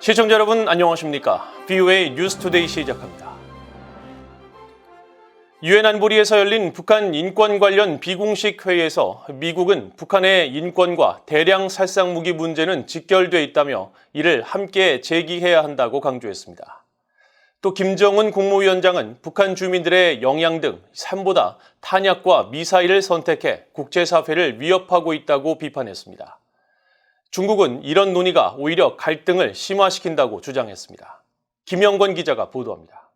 시청자 여러분 안녕하십니까? VOA 뉴스투데이 시작합니다. 유엔 안보리에서 열린 북한 인권 관련 비공식 회의에서 미국은 북한의 인권과 대량 살상 무기 문제는 직결돼 있다며 이를 함께 제기해야 한다고 강조했습니다. 또 김정은 국무위원장은 북한 주민들의 영향 등 삶보다 탄약과 미사일을 선택해 국제사회를 위협하고 있다고 비판했습니다. 중국은 이런 논의가 오히려 갈등을 심화시킨다고 주장했습니다. 김영권 기자가 보도합니다.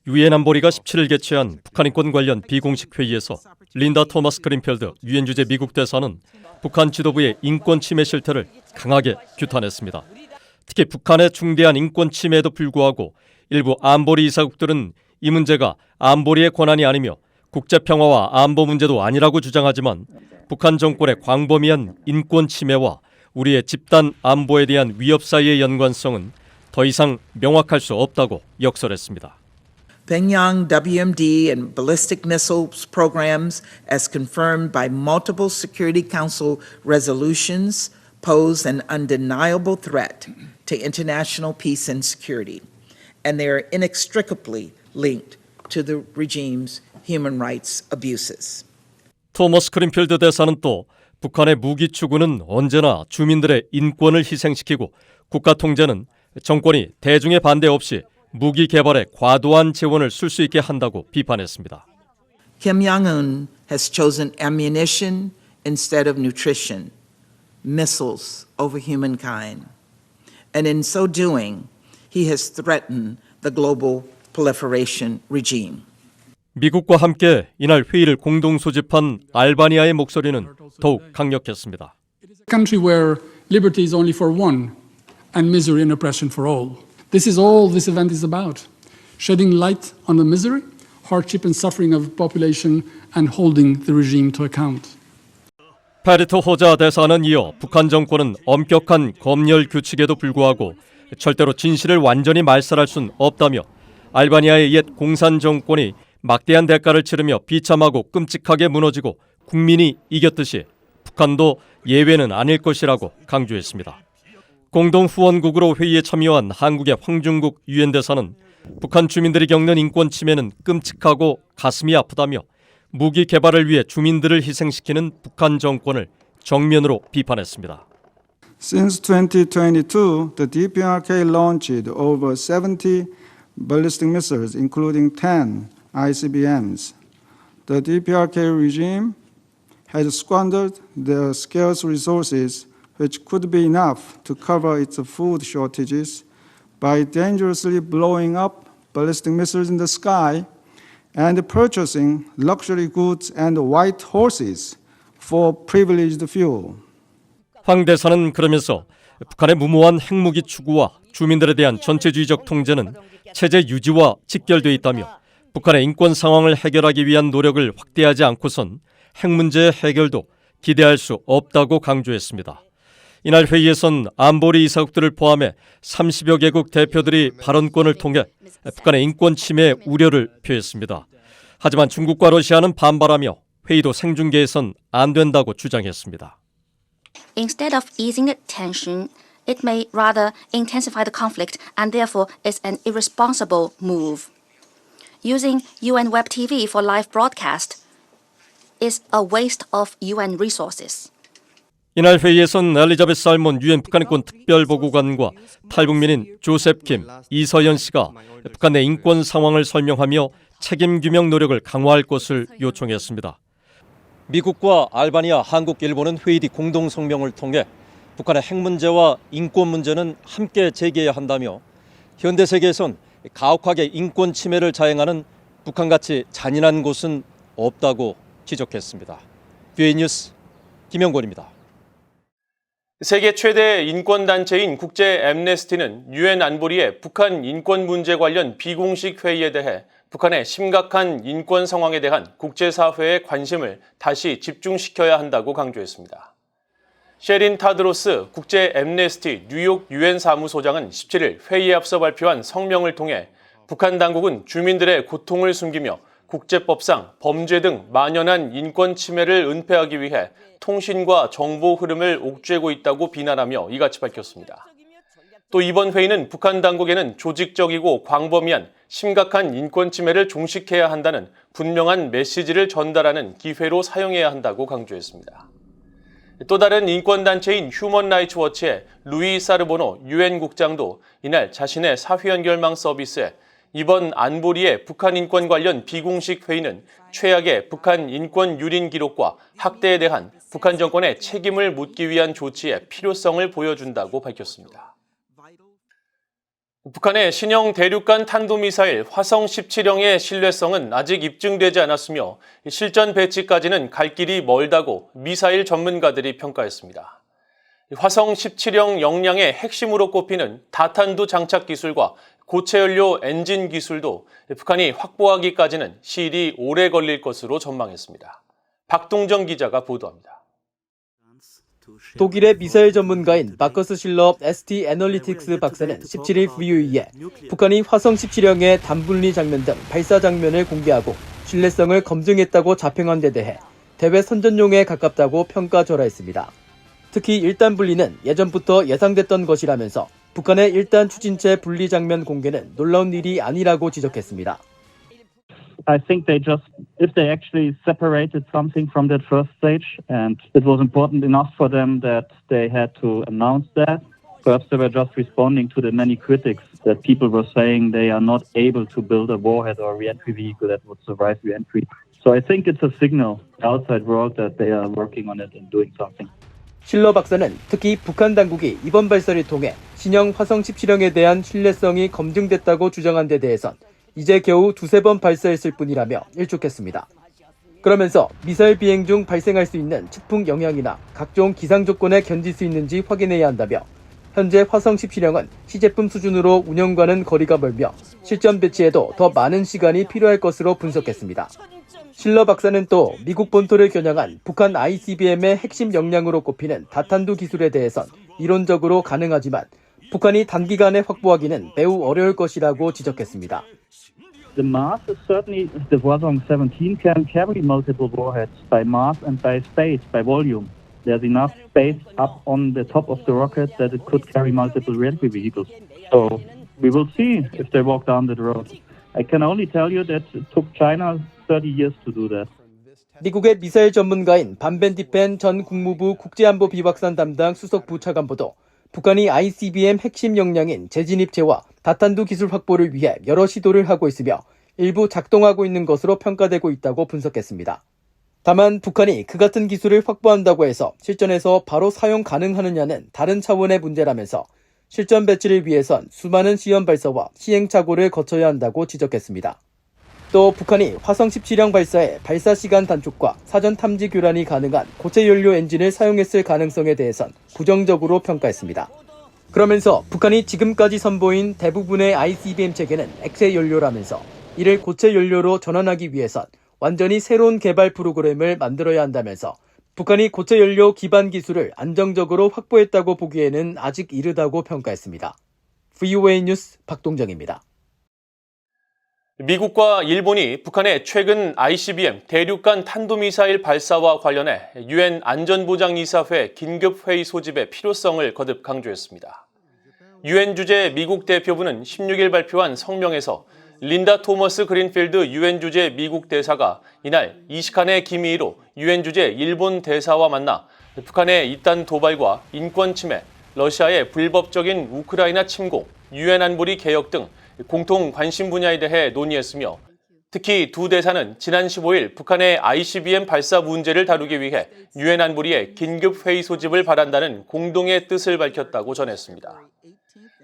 유엔 안보리가 17일 개최한 북한 인권 관련 비공식 회의에서 린다 토마스 그린필드 유엔 주재 미국 대사는 북한 지도부의 인권 침해 실태를 강하게 규탄했습니다. 특히 북한의 중대한 인권 침해에도 불구하고 일부 안보리 이사국들은 이 문제가 안보리의 권한이 아니며 국제평화와 안보 문제도 아니라고 주장하지만 북한 정권의 광범위한 인권 침해와 우리의 집단 안보에 대한 위협 사이의 연관성은 더 이상 명확할 수 없다고 역설했습니다. Pyongyang WMD and ballistic missiles programs, as confirmed by multiple Security Council resolutions, pose an undeniable threat to international peace and security, and they are inextricably linked to the regime's human rights abuses. 토머스 그린필드 대사는 또 북한의 무기 추구는 언제나 주민들의 인권을 희생시키고 국가 통제는 정권이 대중의 반대 없이 무기 개발에 과도한 재원을 쓸 수 있게 한다고 비판했습니다. Kim Jong-un has chosen ammunition instead of nutrition, missiles over humankind. And in so doing, he has threatened the global proliferation regime. 미국과 함께 이날 회의를 공동 소집한 알바니아의 목소리는 더욱 강력했습니다. A country where liberty is only for one and misery and oppression for all. This is all this event is about. Shedding light on the misery, hardship and suffering of the population and holding the regime to account. 페리토 호자 대사는 이어 북한 정권은 엄격한 검열 규칙에도 불구하고 절대로 진실을 완전히 말살할 수는 없다며 알바니아의 옛 공산 정권이 막대한 대가를 치르며 비참하고 끔찍하게 무너지고 국민이 이겼듯이 북한도 예외는 아닐 것이라고 강조했습니다. 공동 후원국으로 회의에 참여한 한국의 황중국 유엔 대사는 북한 주민들이 겪는 인권 침해는 끔찍하고 가슴이 아프다며 무기 개발을 위해 주민들을 희생시키는 북한 정권을 정면으로 비판했습니다. Since 2022, the DPRK launched over 70 ballistic missiles, including 10 ICBMs. The DPRK regime has squandered their scarce resources, which could be enough to cover its food shortages, by dangerously blowing up ballistic missiles in the sky and purchasing luxury goods and white horses for privileged fuel. 황 대사는 그러면서 북한의 무모한 핵무기 추구와 주민들에 대한 전체주의적 통제는 체제 유지와 직결되어 있다며 북한의 인권 상황을 해결하기 위한 노력을 확대하지 않고선 핵 문제의 해결도 기대할 수 없다고 강조했습니다. 이날 회의에선 안보리 이사국들을 포함해 30여 개국 대표들이 발언권을 통해 북한의 인권 침해 우려를 표했습니다. 하지만 중국과 러시아는 반발하며 회의도 생중계해선 안 된다고 주장했습니다. Instead of easing the tension, it may rather intensify the conflict and therefore is an irresponsible move. Using UN Web TV for live broadcast is a waste of UN resources. 이날 회의에선 엘리자베스 살몬 유엔 북한인권 특별보고관과 탈북민인 조셉 김, 이서연 씨가 북한 내 인권 상황을 설명하며 책임 규명 노력을 강화할 것을 요청했습니다. 미국과 알바니아, 한국, 일본은 회의 뒤 공동 성명을 통해 북한의 핵 문제와 인권 문제는 함께 제기해야 한다며 현대 세계에선 가혹하게 인권 침해를 자행하는 북한같이 잔인한 곳은 없다고 지적했습니다. VOA 뉴스 김영권입니다. 세계 최대 인권단체인 국제 앰네스티는 유엔 안보리의 북한 인권 문제 관련 비공식 회의에 대해 북한의 심각한 인권 상황에 대한 국제사회의 관심을 다시 집중시켜야 한다고 강조했습니다. 셰린 타드로스 국제 앰네스티 뉴욕 유엔 사무소장은 17일 회의에 앞서 발표한 성명을 통해 북한 당국은 주민들의 고통을 숨기며 국제법상 범죄 등 만연한 인권 침해를 은폐하기 위해 통신과 정보 흐름을 옥죄고 있다고 비난하며 이같이 밝혔습니다. 또 이번 회의는 북한 당국에는 조직적이고 광범위한 심각한 인권 침해를 종식해야 한다는 분명한 메시지를 전달하는 기회로 사용해야 한다고 강조했습니다. 또 다른 인권단체인 휴먼 라이츠 워치의 루이 사르보노 유엔 국장도 이날 자신의 사회연결망 서비스에 이번 안보리의 북한 인권 관련 비공식 회의는 최악의 북한 인권 유린 기록과 학대에 대한 북한 정권의 책임을 묻기 위한 조치의 필요성을 보여준다고 밝혔습니다. 북한의 신형 대륙간 탄도미사일 화성 17형의 신뢰성은 아직 입증되지 않았으며 실전 배치까지는 갈 길이 멀다고 미사일 전문가들이 평가했습니다. 화성 17형 역량의 핵심으로 꼽히는 다탄두 장착 기술과 고체연료 엔진 기술도 북한이 확보하기까지는 시일이 오래 걸릴 것으로 전망했습니다. 박동정 기자가 보도합니다. 독일의 미사일 전문가인 마커스 실러 ST 애널리틱스 박사는 17일 VOE에 북한이 화성 17형의 단분리 장면 등 발사 장면을 공개하고 신뢰성을 검증했다고 자평한 데 대해 대외 선전용에 가깝다고 평가절하했습니다. 특히 1단 분리는 예전부터 예상됐던 것이라면서 북한의 1단 추진체 분리 장면 공개는 놀라운 일이 아니라고 지적했습니다. I think if they actually separated something from that first stage, and it was important enough for them that they had to announce that. Perhaps they were just responding to the many critics that people were saying they are not able to build a warhead or a re-entry vehicle that would survive re-entry. So I think it's a signal to the outside world that they are working on it and doing something. 실러 박사는 특히 북한 당국이 이번 발사를 통해 신형 화성 17형에 대한 신뢰성이 검증됐다고 주장한 데 대해선 이제 겨우 두세 번 발사했을 뿐이라며 일축했습니다. 그러면서 미사일 비행 중 발생할 수 있는 측풍 영향이나 각종 기상 조건에 견딜 수 있는지 확인해야 한다며 현재 화성 17형은 시제품 수준으로 운영과는 거리가 멀며 실전 배치에도 더 많은 시간이 필요할 것으로 분석했습니다. 실러 박사는 또 미국 본토를 겨냥한 북한 ICBM의 핵심 역량으로 꼽히는 다탄두 기술에 대해선 이론적으로 가능하지만 북한이 단기간에 확보하기는 매우 어려울 것이라고 지적했습니다. The mass is certainly, the Hwasong 17 can carry multiple warheads by mass and by space, by volume. There's enough space up on the top of the rocket that it could carry multiple re-entry vehicles. So we will see if they walk down that road. I can only tell you that it took China 30 years to do that. 미국의 미사일 전문가인 반벤디펜 전 국무부 국제안보 비확산 담당 수석부 차관보도 북한이 ICBM 핵심 역량인 재진입체와 다탄두 기술 확보를 위해 여러 시도를 하고 있으며 일부 작동하고 있는 것으로 평가되고 있다고 분석했습니다. 다만 북한이 그 같은 기술을 확보한다고 해서 실전에서 바로 사용 가능하느냐는 다른 차원의 문제라면서 실전 배치를 위해선 수많은 시험 발사와 시행착오를 거쳐야 한다고 지적했습니다. 또 북한이 화성 17형 발사에 발사 시간 단축과 사전 탐지 교란이 가능한 고체 연료 엔진을 사용했을 가능성에 대해선 부정적으로 평가했습니다. 그러면서 북한이 지금까지 선보인 대부분의 ICBM 체계는 액체 연료라면서 이를 고체 연료로 전환하기 위해선 완전히 새로운 개발 프로그램을 만들어야 한다면서 북한이 고체 연료 기반 기술을 안정적으로 확보했다고 보기에는 아직 이르다고 평가했습니다. VOA 뉴스 박동정입니다. 미국과 일본이 북한의 최근 ICBM 대륙간 탄도미사일 발사와 관련해 유엔 안전보장이사회 긴급회의 소집의 필요성을 거듭 강조했습니다. 유엔 주재 미국 대표부는 16일 발표한 성명에서 린다 토머스 그린필드 유엔 주재 미국 대사가 이날 이시카네 기미히로 유엔 주재 일본 대사와 만나 북한의 이딴 도발과 인권 침해, 러시아의 불법적인 우크라이나 침공, 유엔 안보리 개혁 등 공통 관심 분야에 대해 논의했으며 특히 두 대사는 지난 15일 북한의 ICBM 발사 문제를 다루기 위해 유엔 안보리의 긴급회의 소집을 바란다는 공동의 뜻을 밝혔다고 전했습니다.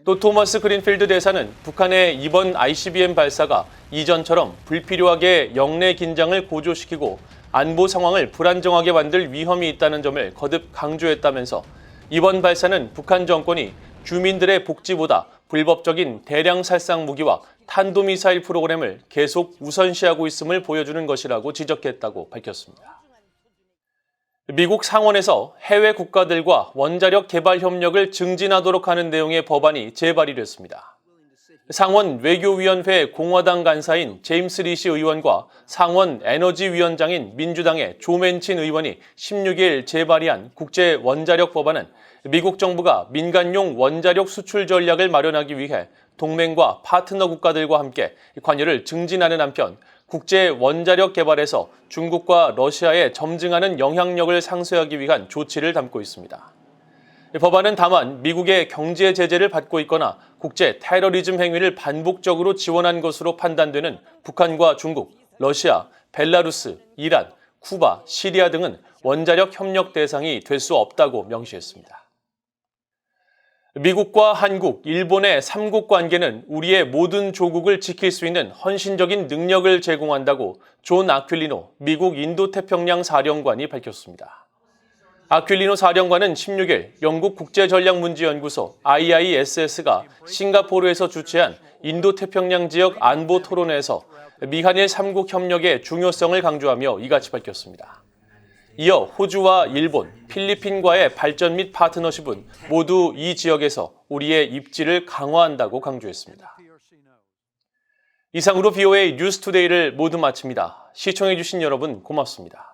또 토머스 그린필드 대사는 북한의 이번 ICBM 발사가 이전처럼 불필요하게 영내 긴장을 고조시키고 안보 상황을 불안정하게 만들 위험이 있다는 점을 거듭 강조했다면서 이번 발사는 북한 정권이 주민들의 복지보다 불법적인 대량 살상 무기와 탄도미사일 프로그램을 계속 우선시하고 있음을 보여주는 것이라고 지적했다고 밝혔습니다. 미국 상원에서 해외 국가들과 원자력 개발 협력을 증진하도록 하는 내용의 법안이 재발의됐습니다. 상원 외교위원회 공화당 간사인 제임스 리시 의원과 상원 에너지위원장인 민주당의 조 맨친 의원이 16일 재발의한 국제 원자력 법안은 미국 정부가 민간용 원자력 수출 전략을 마련하기 위해 동맹과 파트너 국가들과 함께 관여를 증진하는 한편 국제 원자력 개발에서 중국과 러시아에 점증하는 영향력을 상쇄하기 위한 조치를 담고 있습니다. 법안은 다만 미국의 경제 제재를 받고 있거나 국제 테러리즘 행위를 반복적으로 지원한 것으로 판단되는 북한과 중국, 러시아, 벨라루스, 이란, 쿠바, 시리아 등은 원자력 협력 대상이 될 수 없다고 명시했습니다. 미국과 한국, 일본의 삼국 관계는 우리의 모든 조국을 지킬 수 있는 헌신적인 능력을 제공한다고 존 아퀼리노 미국 인도태평양 사령관이 밝혔습니다. 아퀼리노 사령관은 16일 영국 국제전략문제연구소 IISS가 싱가포르에서 주최한 인도태평양 지역 안보 토론회에서 미한일 삼국 협력의 중요성을 강조하며 이같이 밝혔습니다. 이어 호주와 일본, 필리핀과의 발전 및 파트너십은 모두 이 지역에서 우리의 입지를 강화한다고 강조했습니다. 이상으로 VOA 뉴스투데이를 모두 마칩니다. 시청해주신 여러분 고맙습니다.